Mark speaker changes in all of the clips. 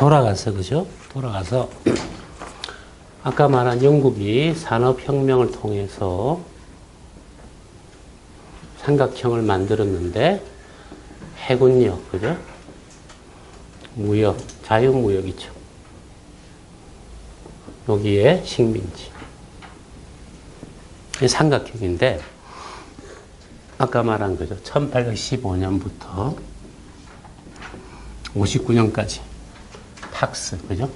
Speaker 1: 돌아가서, 그죠? 돌아가서, 아까 말한 영국이 산업혁명을 통해서 삼각형을 만들었는데, 해군력, 그죠? 무역, 자유무역이죠. 여기에 식민지. 이 삼각형인데, 아까 말한 거죠. 1815년부터 59년까지. 팍스, 그죠?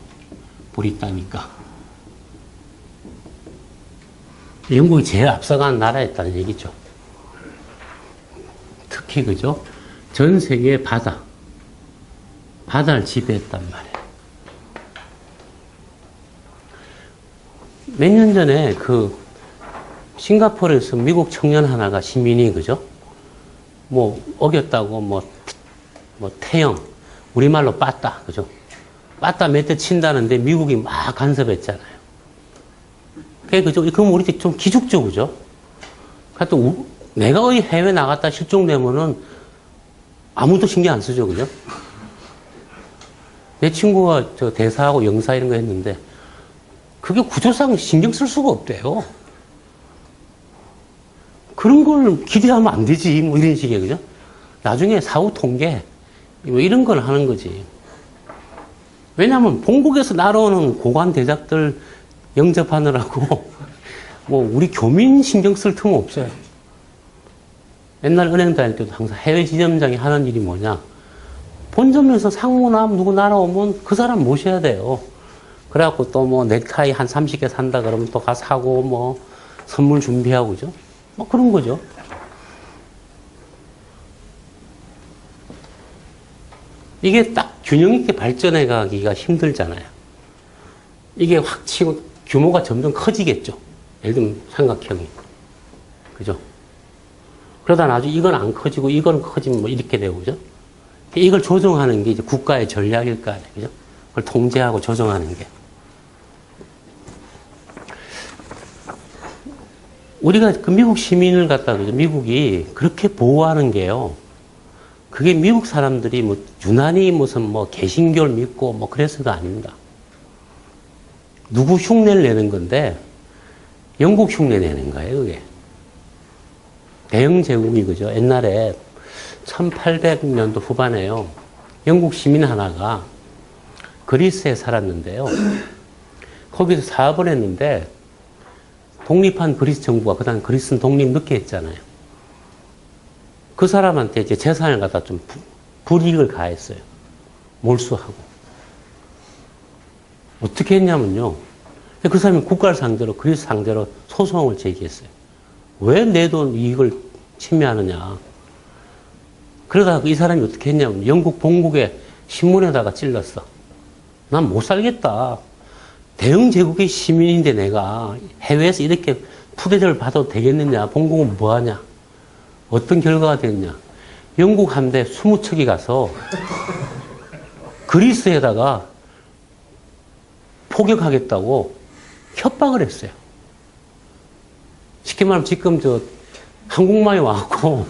Speaker 1: 브리타니카. 영국이 제일 앞서간 나라였다는 얘기죠. 특히, 그죠? 전 세계의 바다를 지배했단 말이에요. 몇 년 전에 싱가포르에서 미국 청년 하나가 시민이, 그죠? 어겼다고, 태형, 우리말로 빠따, 그죠? 빠따 몇 대 친다는데 미국이 막 간섭했잖아요. 그죠? 그럼 우리 좀 기죽죠, 그죠? 또 내가 해외 나갔다 실종되면은 아무도 신경 안 쓰죠, 그죠? 내 친구가 대사하고 영사 이런 거 했는데, 그게 구조상 신경 쓸 수가 없대요. 그런 걸 기대하면 안 되지, 이런 식이에요, 그죠? 나중에 사후 통계, 이런 걸 하는 거지. 왜냐면, 본국에서 날아오는 고관 대작들 영접하느라고, 우리 교민 신경 쓸 틈 없어요. 옛날 은행 다닐 때도 항상 해외 지점장이 하는 일이 뭐냐. 본점에서 상무나 누구 날아오면 그 사람 모셔야 돼요. 그래갖고 또 넥타이 한 30개 산다 그러면 또 가서 사고 선물 준비하고, 그죠? 그런 거죠. 이게 딱 균형 있게 발전해 가기가 힘들잖아요. 이게 확 치고 규모가 점점 커지겠죠. 예를 들면 삼각형이. 그죠? 그러다 나중에 이건 안 커지고 이건 커지면 이렇게 되고, 그죠? 이걸 조정하는 게 이제 국가의 전략일 거 아니에요. 그죠? 그걸 통제하고 조정하는 게. 우리가 미국 시민을 갖다가, 미국이 그렇게 보호하는 게요. 그게 미국 사람들이 유난히 무슨 개신교를 믿고 그래서가 아닙니다. 누구 흉내를 내는 건데, 영국 흉내 내는 거예요, 그게. 대영 제국이, 그죠? 옛날에 1800년도 후반에요. 영국 시민 하나가 그리스에 살았는데요. 거기서 사업을 했는데, 독립한 그리스 정부가, 그 다음 그리스는 독립 늦게 했잖아요. 그 사람한테 이제 재산을 갖다 좀 불이익을 가했어요. 몰수하고. 어떻게 했냐면요. 그 사람이 국가를 상대로, 그리스 상대로 소송을 제기했어요. 왜 내 돈 이익을 침해하느냐. 그러다가 이 사람이 어떻게 했냐면 영국 본국의 신문에다가 찔렀어. 난 못 살겠다. 대영 제국의 시민인데 내가 해외에서 이렇게 푸대접을 받아도 되겠느냐. 본국은 뭐하냐. 어떤 결과가 됐냐. 영국 함대 20척이 가서 그리스에다가 포격하겠다고 협박을 했어요. 쉽게 말하면 지금 항공모함이 와갖고,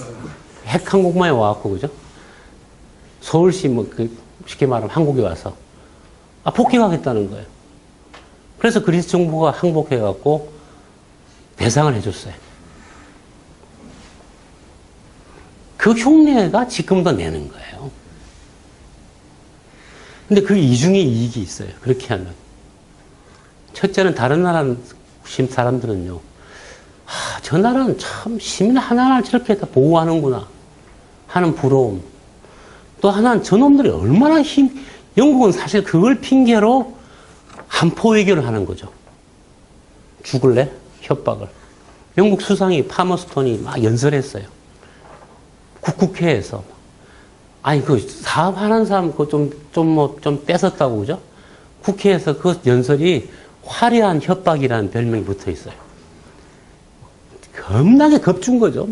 Speaker 1: 핵항공모함이 와갖고, 그죠? 서울시 쉽게 말하면 한국에 와서, 폭격하겠다는 거예요. 그래서 그리스 정부가 항복해갖고 배상을 해줬어요. 그 흉내가 지금도 내는 거예요. 근데 그 이중의 이익이 있어요. 그렇게 하면. 첫째는 다른 나라 사람들은요, 저 나라는 참 시민 하나하나 저렇게 다 보호하는구나 하는 부러움. 또 하나는 저놈들이 얼마나 영국은 사실 그걸 핑계로 한포 외교를 하는 거죠. 죽을래? 협박을. 영국 수상이 파머스톤이 막 연설했어요. 국회에서. 아니, 사업하는 사람 좀 뺏었다고, 그죠? 국회에서 그 연설이 화려한 협박이라는 별명이 붙어 있어요. 겁나게 겁준 거죠.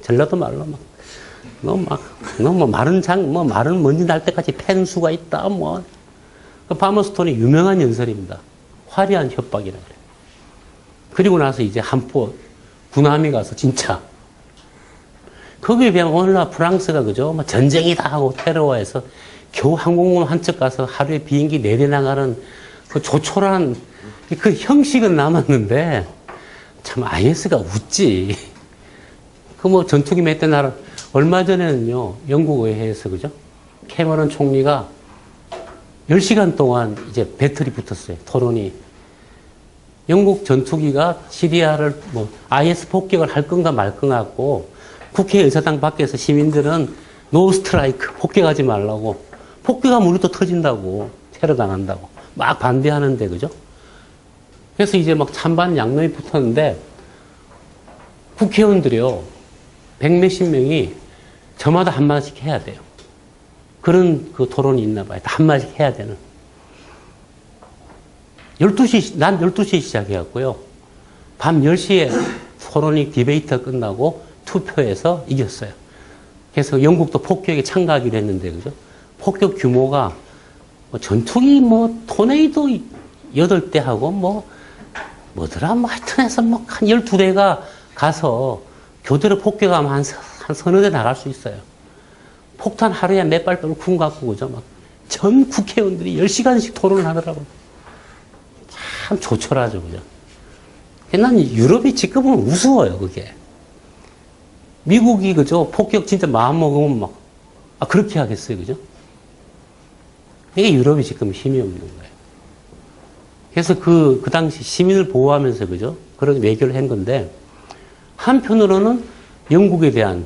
Speaker 1: 전라도 말로 마른 먼지 날 때까지 팬 수가 있다, 그 파머스톤이 유명한 연설입니다. 화려한 협박이라 그래요. 그리고 나서 이제 한포 군함이 가서 진짜 거기에 비하면 오늘날 프랑스가, 그죠? 전쟁이다 하고 테러화해서 겨우 항공모함 한 척 가서 하루에 비행기 4대 나가는 그 조촐한 그 형식은 남았는데 참 IS가 웃지. 그 뭐 전투기 몇 대 날아 얼마 전에는요 영국 의회에서 그죠 캐머런 총리가 10시간 동안 이제 배틀이 붙었어요. 토론이. 영국 전투기가 시리아를 뭐 IS 폭격을 할 건가 말 건가 갖고 국회의사당 밖에서 시민들은 노 스트라이크 폭격하지 말라고 폭격하면 우리도 터진다고 테러 당한다고 막 반대하는데 그죠? 그래서 이제 막 찬반 양론이 붙었는데 국회의원들이요 100몇십 명이 저마다 한마디씩 해야 돼요. 그런 그 토론이 있나 봐요. 한마디씩 해야 되는. 12시, 난 12시에 시작해갖고요. 밤 10시에 토론이 디베이트가 끝나고 투표해서 이겼어요. 그래서 영국도 폭격에 참가하기로 했는데, 그죠? 폭격 규모가 뭐 전투기 뭐 토네이도 8대 하고 뭐더라 뭐 하여튼 해서 뭐 한 12대가 가서 교대로 폭격하면 한 서너 대 나갈 수 있어요. 폭탄 하루에 몇 발 떨군 갖고, 그죠? 막 전 국회의원들이 10시간씩 토론을 하더라고요. 참 조촐하죠, 그죠? 난 유럽이 지금은 우스워요, 그게. 미국이, 그죠? 폭격 진짜 마음 먹으면 막, 그렇게 하겠어요, 그죠? 이게 유럽이 지금 힘이 없는 거예요. 그래서 그 당시 시민을 보호하면서, 그죠? 그런 외교를 한 건데, 한편으로는 영국에 대한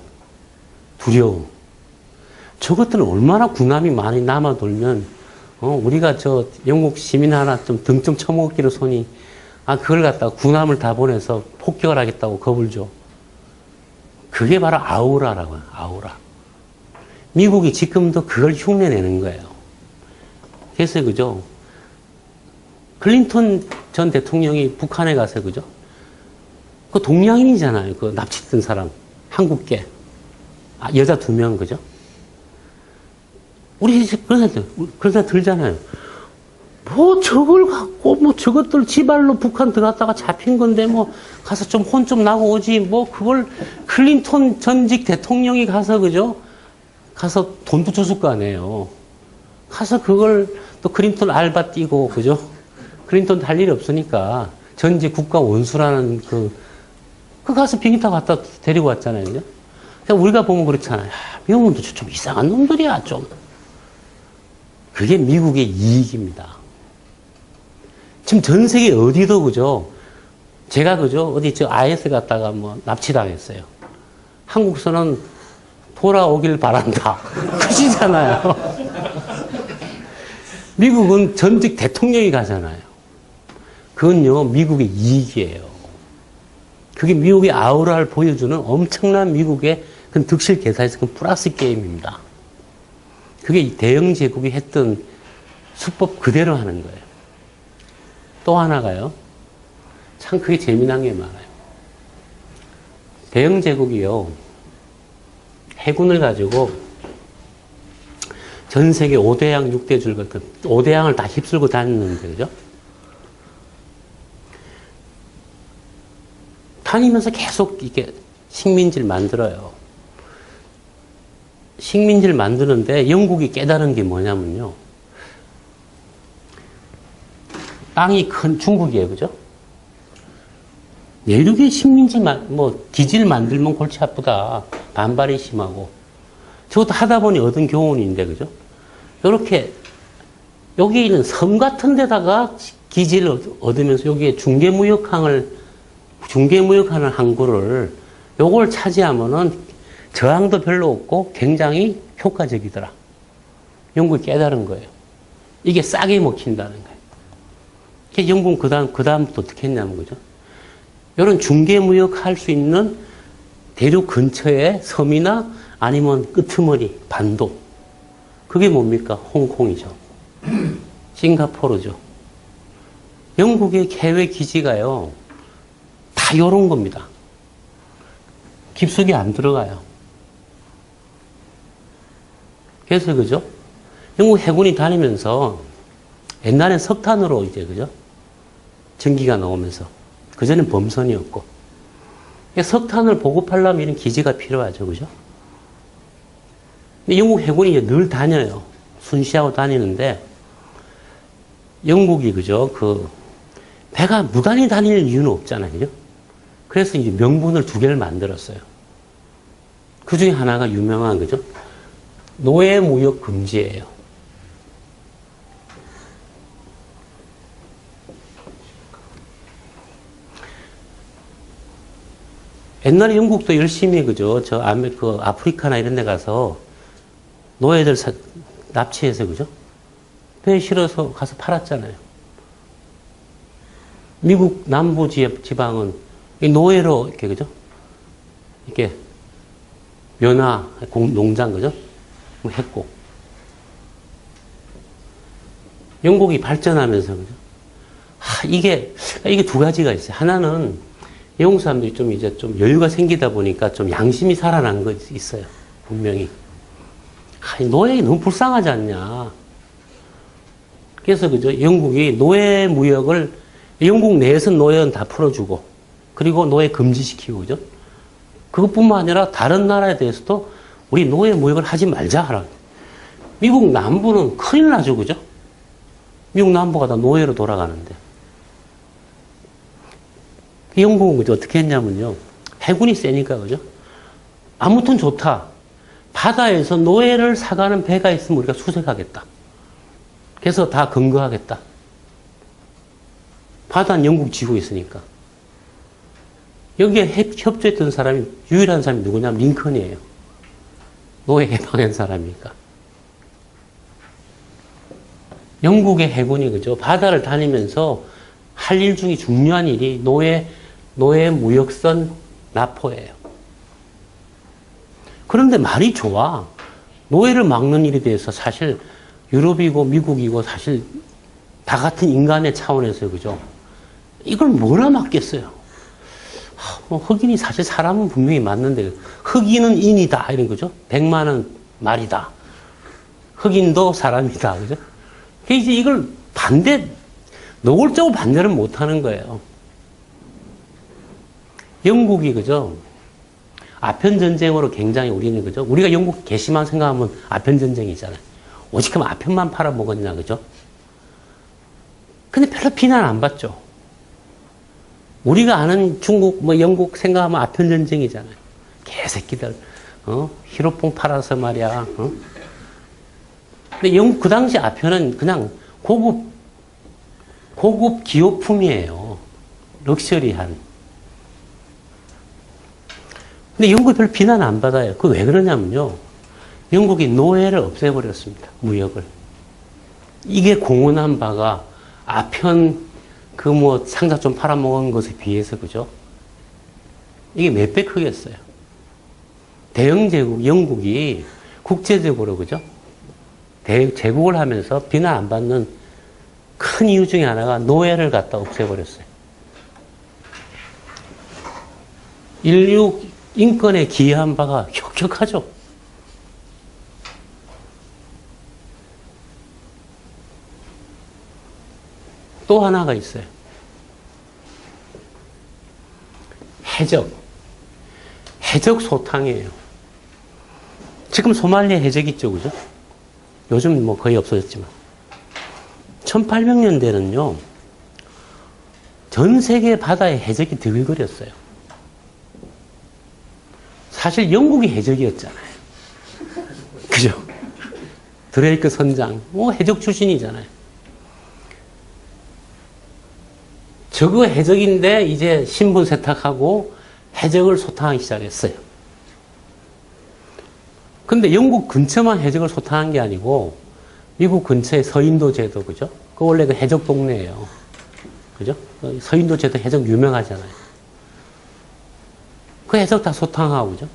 Speaker 1: 두려움. 저것들은 얼마나 군함이 많이 남아 돌면, 우리가 저 영국 시민 하나 좀 등 좀 쳐먹기로 손이, 그걸 갖다가 군함을 다 보내서 폭격을 하겠다고 겁을 줘. 그게 바로 아우라라고 해요, 아우라. 미국이 지금도 그걸 흉내내는 거예요. 그래서, 그죠? 클린턴 전 대통령이 북한에 가서, 그죠? 그 동양인이잖아요. 그 납치된 사람. 한국계. 여자 2명, 그죠? 우리 그런 생각 들잖아요. 뭐 저걸 갖고 뭐 저것들 지발로 북한 들어갔다가 잡힌 건데 뭐 가서 좀 혼 좀 나고 오지 뭐 그걸 클린턴 전직 대통령이 가서 그죠? 가서 돈도 줬을 거 아니에요. 가서 그걸 또 클린턴 알바 뛰고 그죠? 클린턴 할 일이 없으니까 전직 국가 원수라는 그 가서 비행기 타고 갖다 데리고 왔잖아요. 그죠? 그러니까 우리가 보면 그렇잖아요. 미국은 좀 이상한 놈들이야 좀. 그게 미국의 이익입니다. 지금 전 세계 어디도 그죠? 제가 그죠? 어디 저 IS 갔다가 뭐 납치당했어요. 한국서는 돌아오길 바란다. 그시잖아요. 미국은 전직 대통령이 가잖아요. 그건요, 미국의 이익이에요. 그게 미국의 아우라를 보여주는 엄청난 미국의 그 득실 계산에서 그 플러스 게임입니다. 그게 대영 제국이 했던 수법 그대로 하는 거예요. 또 하나가요. 참 그게 재미난 게 많아요. 대영 제국이요. 해군을 가지고 전 세계 5대양, 6대줄 같은 5대양을 다 휩쓸고 다녔는데, 그죠? 다니면서 계속 이렇게 식민지를 만들어요. 식민지를 만드는데 영국이 깨달은 게 뭐냐면요. 땅이 큰 중국이에요. 그죠? 내륙에 식민지, 기지를 만들면 골치 아프다. 반발이 심하고. 저것도 하다 보니 얻은 교훈인데, 그죠? 요렇게, 여기 있는 섬 같은 데다가 기지를 얻으면서 여기에 중개무역하는 항구를 요걸 차지하면은 저항도 별로 없고 굉장히 효과적이더라. 영국이 깨달은 거예요. 이게 싸게 먹힌다는 거예요. 그래서 영국은 그다음부터 어떻게 했냐면, 그죠? 이런 중개무역 할 수 있는 대륙 근처에 섬이나 아니면 끄트머리, 반도. 그게 뭡니까? 홍콩이죠. 싱가포르죠. 영국의 해외 기지가요, 다 요런 겁니다. 깊숙이 안 들어가요. 그래서, 그죠? 영국 해군이 다니면서 옛날엔 석탄으로 이제, 그죠? 전기가 나오면서. 그전엔 범선이었고. 석탄을 보급하려면 이런 기지가 필요하죠. 그죠? 근데 영국 해군이 이제 늘 다녀요. 순시하고 다니는데, 영국이, 그죠? 배가 무단히 다닐 이유는 없잖아요. 그죠? 그래서 이제 명분을 두 개를 만들었어요. 그 중에 하나가 유명한, 그죠? 노예 무역 금지예요. 옛날에 영국도 열심히, 그죠? 아프리카나 이런 데 가서 노예들 납치해서, 그죠? 배에 실어서 가서 팔았잖아요. 미국 남부 지방은 노예로 이렇게, 그죠? 이렇게 면화 농장, 그죠? 했고. 영국이 발전하면서, 그죠? 이게 두 가지가 있어요. 하나는 영국 사람들이 좀 여유가 생기다 보니까 좀 양심이 살아난 거 있어요. 분명히. 노예가 너무 불쌍하지 않냐. 그래서, 그죠? 영국이 노예 무역을, 영국 내에서 노예는 다 풀어주고, 그리고 노예 금지시키고, 그죠? 그것뿐만 아니라 다른 나라에 대해서도 우리 노예 무역을 하지 말자 하라. 미국 남부는 큰일 나죠, 그죠? 미국 남부가 다 노예로 돌아가는데. 영국은 그죠? 어떻게 했냐면요. 해군이 세니까, 그죠? 아무튼 좋다. 바다에서 노예를 사가는 배가 있으면 우리가 수색하겠다. 그래서 다 검거하겠다. 바다는 영국 지고 있으니까. 여기에 협조했던 사람이, 유일한 사람이 누구냐면 링컨이에요. 노예 해방한 사람이니까. 영국의 해군이, 그죠? 바다를 다니면서 할 일 중에 중요한 일이 노예 무역선 납포예요. 그런데 말이 좋아. 노예를 막는 일에 대해서 사실 유럽이고 미국이고 사실 다 같은 인간의 차원에서, 그죠? 이걸 뭐라 막겠어요? 흑인이 사실 사람은 분명히 맞는데, 흑인은 인이다. 이런 거죠. 100만은 말이다. 흑인도 사람이다. 그죠? 이제 이걸 노골적으로 반대를 못 하는 거예요. 영국이, 그죠? 아편전쟁으로 굉장히 우리는, 그죠? 우리가 영국 개심만 생각하면 아편전쟁이잖아요. 오직하면 아편만 팔아먹었냐, 그죠? 근데 별로 비난 안 받죠. 우리가 아는 중국, 영국 생각하면 아편전쟁이잖아요. 개새끼들, 히로뽕 팔아서 말이야, 근데 그 당시 아편은 그냥 고급 기호품이에요. 럭셔리한. 근데 영국이 별로 비난 안 받아요. 그 왜 그러냐면요. 영국이 노예를 없애버렸습니다. 무역을. 이게 공헌한 바가 아편 상자 좀 팔아먹은 것에 비해서, 그죠? 이게 몇 배 크겠어요. 대영 제국, 영국이 국제적으로, 그죠? 제국을 하면서 비난 안 받는 큰 이유 중에 하나가 노예를 갖다 없애버렸어요. 인류 인권에 기여한 바가 혁혁하죠. 또 하나가 있어요. 해적 소탕이에요. 지금 소말리아 해적 있죠, 그죠? 요즘 거의 없어졌지만. 1800년대는요, 전 세계 바다에 해적이 드글거렸어요. 사실 영국이 해적이었잖아요. 그죠? 드레이크 선장, 해적 출신이잖아요. 저거 해적인데 이제 신분 세탁하고 해적을 소탕하기 시작했어요. 근데 영국 근처만 해적을 소탕한 게 아니고 미국 근처에 서인도 제도, 그죠? 그 원래 그 해적 동네예요. 그죠? 서인도 제도 해적 유명하잖아요. 그 해적 다 소탕하고, 그죠?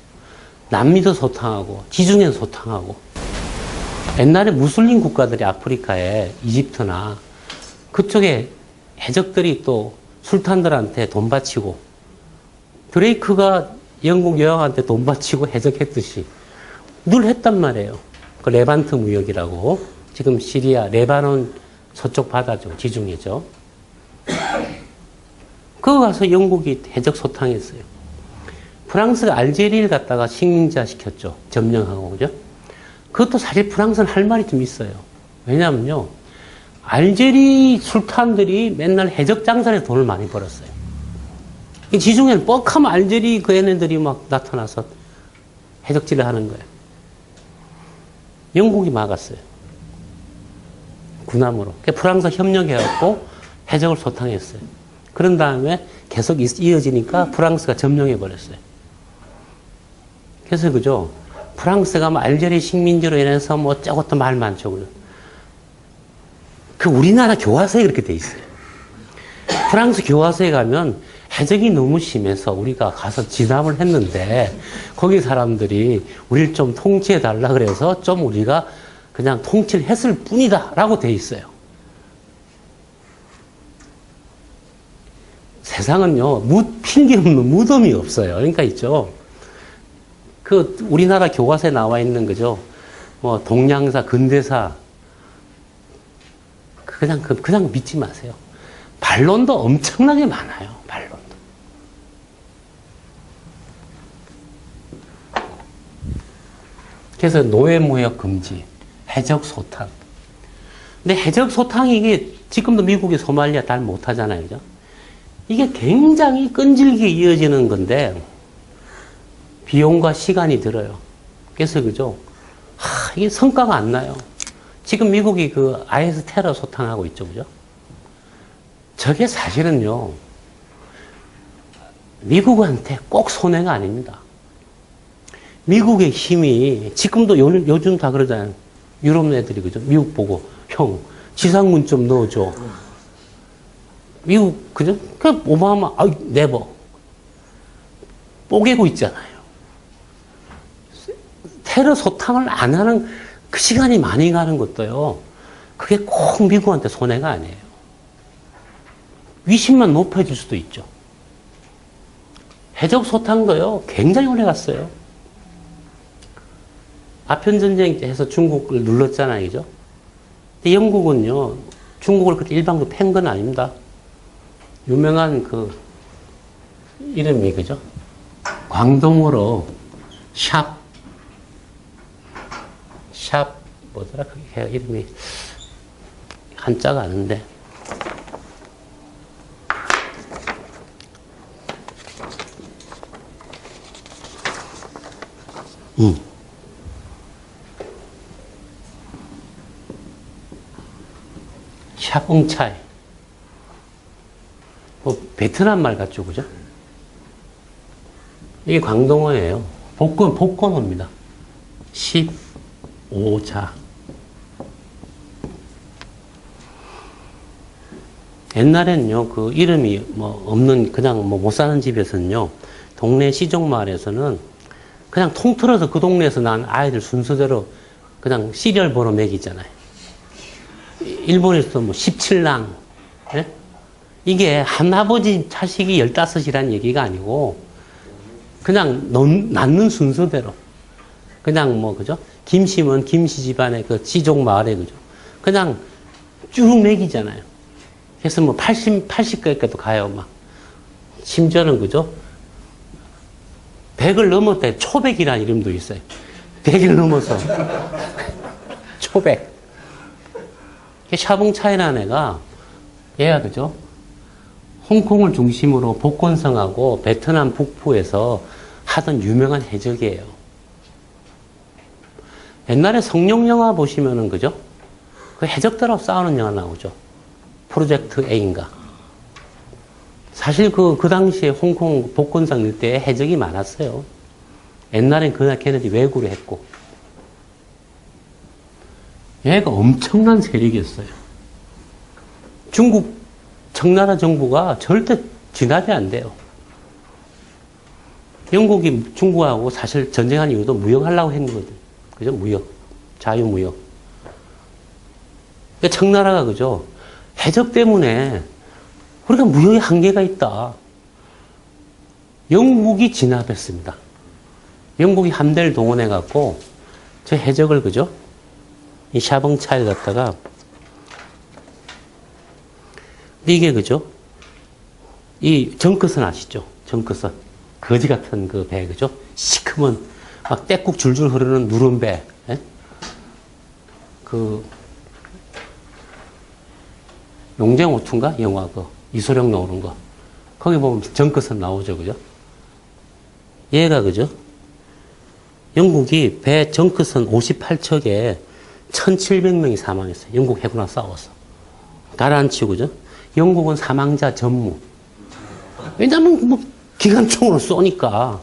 Speaker 1: 남미도 소탕하고, 지중해 소탕하고. 옛날에 무슬림 국가들이 아프리카에 이집트나 그쪽에 해적들이 또 술탄들한테 돈 바치고, 드레이크가 영국 여왕한테 돈 바치고 해적했듯이 늘 했단 말이에요. 그 레반트 무역이라고. 지금 시리아, 레바논 서쪽 바다죠. 지중해죠. 그거 가서 영국이 해적 소탕했어요. 프랑스가 알제리를 갖다가 식민자 시켰죠. 점령하고, 그죠? 그것도 사실 프랑스는 할 말이 좀 있어요. 왜냐면요. 알제리 술탄들이 맨날 해적 장사에 돈을 많이 벌었어요. 지중해는 뻑하면 알제리 그 얘네들이 막 나타나서 해적질을 하는 거예요. 영국이 막았어요. 군함으로. 프랑스 협력해갖고 해적을 소탕했어요. 그런 다음에 계속 이어지니까 프랑스가 점령해버렸어요. 그래서 그죠? 프랑스가 뭐 알제리 식민지로 인해서 뭐 저것도 말 많죠. 그 우리나라 교과서에 그렇게 돼 있어요. 프랑스 교과서에 가면 해적이 너무 심해서 우리가 가서 진압을 했는데 거기 사람들이 우리를 좀 통치해 달라 그래서 좀 우리가 그냥 통치를 했을 뿐이다 라고 돼 있어요. 세상은요, 필기 없는 무덤이 없어요. 그러니까 있죠. 그 우리나라 교과서에 나와 있는 거죠. 뭐 동양사, 근대사 그냥 믿지 마세요. 반론도 엄청나게 많아요. 반론도. 그래서 노예무역 금지, 해적 소탕. 근데 해적 소탕이 이게 지금도 미국이 소말리아 잘 못하잖아요, 그죠? 이게 굉장히 끈질기게 이어지는 건데 비용과 시간이 들어요. 그래서 그죠? 이게 성과가 안 나요. 지금 미국이 그 IS 테러 소탕하고 있죠, 그죠? 저게 사실은요, 미국한테 꼭 손해가 아닙니다. 미국의 힘이, 지금도 요즘 다 그러잖아요. 유럽 애들이, 그죠? 미국 보고, 형, 지상군 좀 넣어줘. 미국, 그죠? 그, 오바마, 네버. 뽀개고 있잖아요. 테러 소탕을 안 하는 그 시간이 많이 가는 것도요, 그게 꼭 미국한테 손해가 아니에요. 위신만 높여줄 수도 있죠. 해적 소탕도요, 굉장히 오래 갔어요. 아편전쟁 해서 중국을 눌렀잖아요, 그죠? 근데 영국은요, 중국을 그렇게 일방적으로 팬 건 아닙니다. 유명한 그, 이름이, 그죠? 광동어로 뭐더라? 그게 이름이, 한자가 아는데. 샤봉차이. 뭐, 베트남 말 같죠, 그죠? 이게 광동어예요. 복권어입니다. 15자. 옛날에는요, 그 이름이 뭐 없는, 그냥 뭐 못 사는 집에서는요, 동네 시종마을에서는 그냥 통틀어서 그 동네에서 난 아이들 순서대로 그냥 시리얼 번호 매기잖아요. 일본에서 뭐 17랑, 예? 이게 한아버지 자식이 15이라는 얘기가 아니고, 그냥 낳는 순서대로. 그냥 뭐, 그죠? 김씨면 김씨 집안의 그 시종 마을에, 그죠? 그냥 쭉 매기잖아요. 그래서 뭐 80까지도 가요, 막. 심지어는, 그죠? 100을 넘었대. 초백이라는 이름도 있어요. 100을 넘어서. 초백. 샤봉차이라는 애가, 얘가, 그죠? 홍콩을 중심으로 복건성하고 베트남 북부에서 하던 유명한 해적이에요. 옛날에 성룡 영화 보시면은, 그죠? 그 해적들하고 싸우는 영화 나오죠. 프로젝트 A인가. 사실 그 당시에 홍콩 복건성 일대에 해적이 많았어요. 옛날엔 그날 걔네들이 외구를 했고. 얘가 엄청난 세력이었어요. 중국 청나라 정부가 절대 진압이 안 돼요. 영국이 중국하고 사실 전쟁한 이유도 무역하려고 한 거거든. 그죠? 무역. 자유무역. 그러니까 청나라가, 그죠? 해적 때문에 우리가 무역에 한계가 있다. 영국이 진압했습니다. 영국이 함대를 동원해갖고 저 해적을, 그죠? 이 샤봉차를 갖다가 이게, 그죠? 이 정크선 아시죠? 정크선. 거지 같은 그 배, 그죠? 시커먼 막 떼국 줄줄 흐르는 누른 배. 예? 그 용쟁오투인가? 영화 이소룡 나오는 거. 거기 보면 정크선 나오죠, 그죠? 얘가, 그죠? 영국이 배 정크선 58척에 1,700명이 사망했어요. 영국 해군하고 싸워서. 가라앉히고, 그죠? 영국은 사망자 전무. 왜냐면, 뭐, 기관총으로 쏘니까.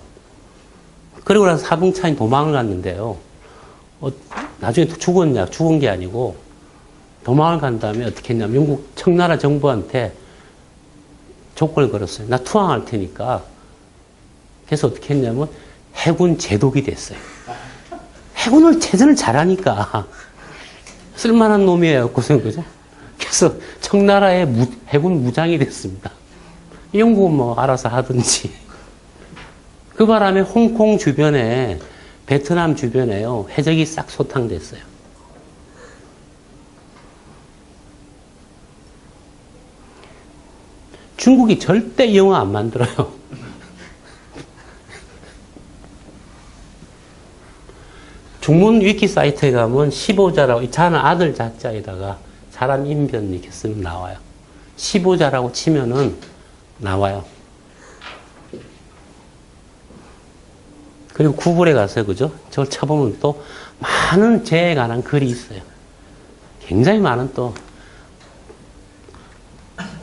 Speaker 1: 그리고 나서 사붕차인 도망을 갔는데요. 나중에 죽은 게 아니고, 도망을 간 다음에 어떻게 했냐면, 영국 청나라 정부한테 조건을 걸었어요. 나 투항할 테니까. 그래서 어떻게 했냐면, 해군 제독이 됐어요. 해군을 제대로 잘하니까. 쓸만한 놈이에요, 그죠? 그래서 청나라의 해군 무장이 됐습니다. 영국은 뭐 알아서 하든지. 그 바람에 홍콩 주변에, 베트남 주변에요, 해적이 싹 소탕됐어요. 중국이 절대 영화 안 만들어요. 중문 위키 사이트에 가면 15자라고, 자는 아들 자자에다가 사람 인변 이렇게 쓰면 나와요. 15자라고 치면은 나와요. 그리고 구글에 가서, 그죠? 저걸 쳐보면 또 많은 죄에 관한 글이 있어요. 굉장히 많은 또.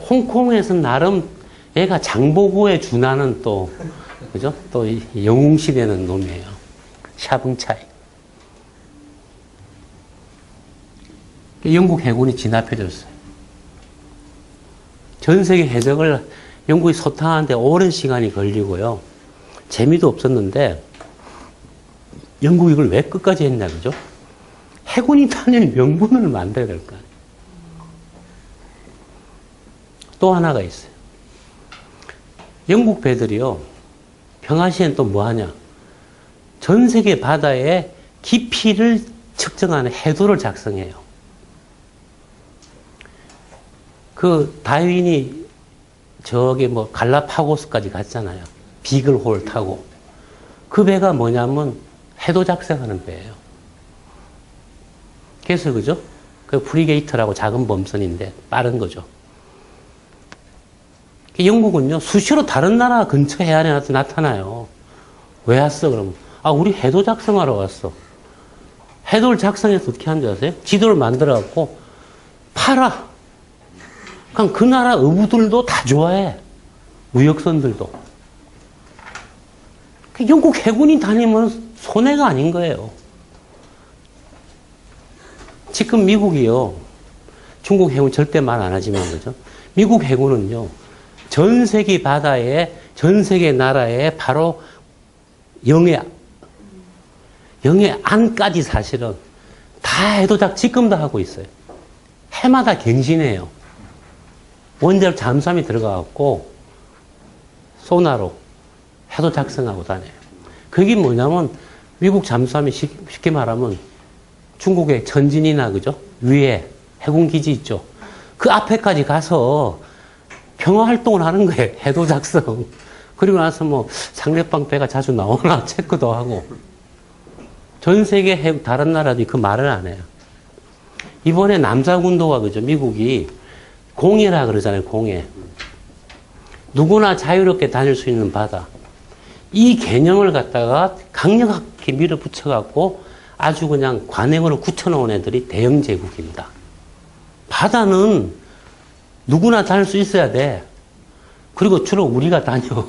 Speaker 1: 홍콩에서 나름 얘가 장보고에 준하는 또, 그죠? 또 영웅시대는 놈이에요. 샤붕차이. 영국 해군이 진압해줬어요. 전 세계 해적을 영국이 소탕하는데 오랜 시간이 걸리고요. 재미도 없었는데, 영국이 이걸 왜 끝까지 했냐, 그죠? 해군이 다닐 명분을 만들어야 될 거 아니에요. 또 하나가 있어요. 영국 배들이요, 평화시엔 또 뭐 하냐? 전 세계 바다의 깊이를 측정하는 해도를 작성해요. 그 다윈이 저기 뭐 갈라파고스까지 갔잖아요. 비글홀 타고. 그 배가 뭐냐면 해도 작성하는 배예요. 그래서 그죠? 그 프리게이트라고 작은 범선인데 빠른 거죠. 영국은요, 수시로 다른 나라 근처 해안에 나타나요. 왜 왔어, 그러면? 아, 우리 해도 작성하러 왔어. 해도를 작성해서 어떻게 하는 줄 아세요? 지도를 만들어갖고 팔아. 그럼 그 나라 어부들도 다 좋아해. 무역선들도. 영국 해군이 다니면 손해가 아닌 거예요. 지금 미국이요, 중국 해군 절대 말 안 하지만, 그죠? 미국 해군은요, 전 세계 바다에, 전 세계 나라에 바로 영해 안까지 사실은 다 해도작 지금도 하고 있어요. 해마다 갱신해요. 원자력 잠수함이 들어가갖고 소나로 해도 작성하고 다녀요. 그게 뭐냐면 미국 잠수함이 쉽게 말하면 중국의 천진이나, 그죠? 위에 해군기지 있죠. 그 앞에까지 가서 평화활동을 하는 거예요. 해도 작성. 그리고 나서 뭐 상대방 배가 자주 나오나 체크도 하고. 전 세계 다른 나라들이 그 말을 안 해요. 이번에 남사군도가, 그죠? 미국이 공해라 그러잖아요. 공해. 누구나 자유롭게 다닐 수 있는 바다. 이 개념을 갖다가 강력하게 밀어붙여갖고 아주 그냥 관행으로 굳혀놓은 애들이 대영 제국입니다. 바다는 누구나 다닐 수 있어야 돼. 그리고 주로 우리가 다녀.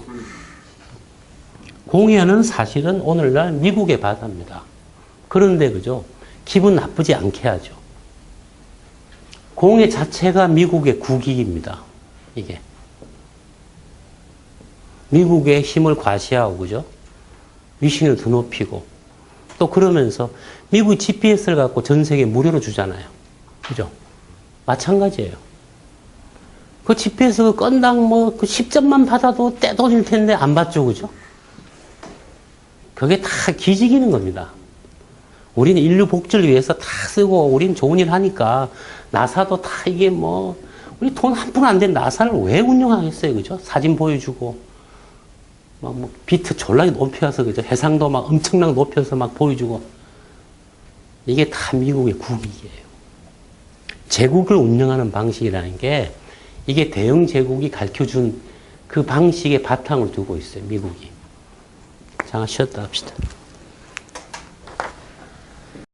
Speaker 1: 공해는 사실은 오늘날 미국의 바다입니다. 그런데, 그죠? 기분 나쁘지 않게 하죠. 공해 자체가 미국의 국익입니다. 이게. 미국의 힘을 과시하고, 그죠? 위신을 더 높이고. 또 그러면서 미국이 GPS를 갖고 전 세계에 무료로 주잖아요. 그죠? 마찬가지예요. 그 GPS 그 건당 뭐 그 10점만 받아도 떼돈일 텐데 안 받죠. 그죠? 그게 다 기지기는 겁니다. 우리는 인류 복지를 위해서 다 쓰고 우린 좋은 일 하니까 나사도 다 이게 뭐 우리 돈 한 푼 안 된 나사를 왜 운영하겠어요. 그죠? 사진 보여주고 막 뭐 비트 졸라게 높여서, 그죠? 해상도 막 엄청나게 높여서 막 보여주고. 이게 다 미국의 국익이에요. 제국을 운영하는 방식이라는 게 이게 대영 제국이 가르쳐준 그 방식의 바탕을 두고 있어요, 미국이. 잠깐 쉬었다 합시다.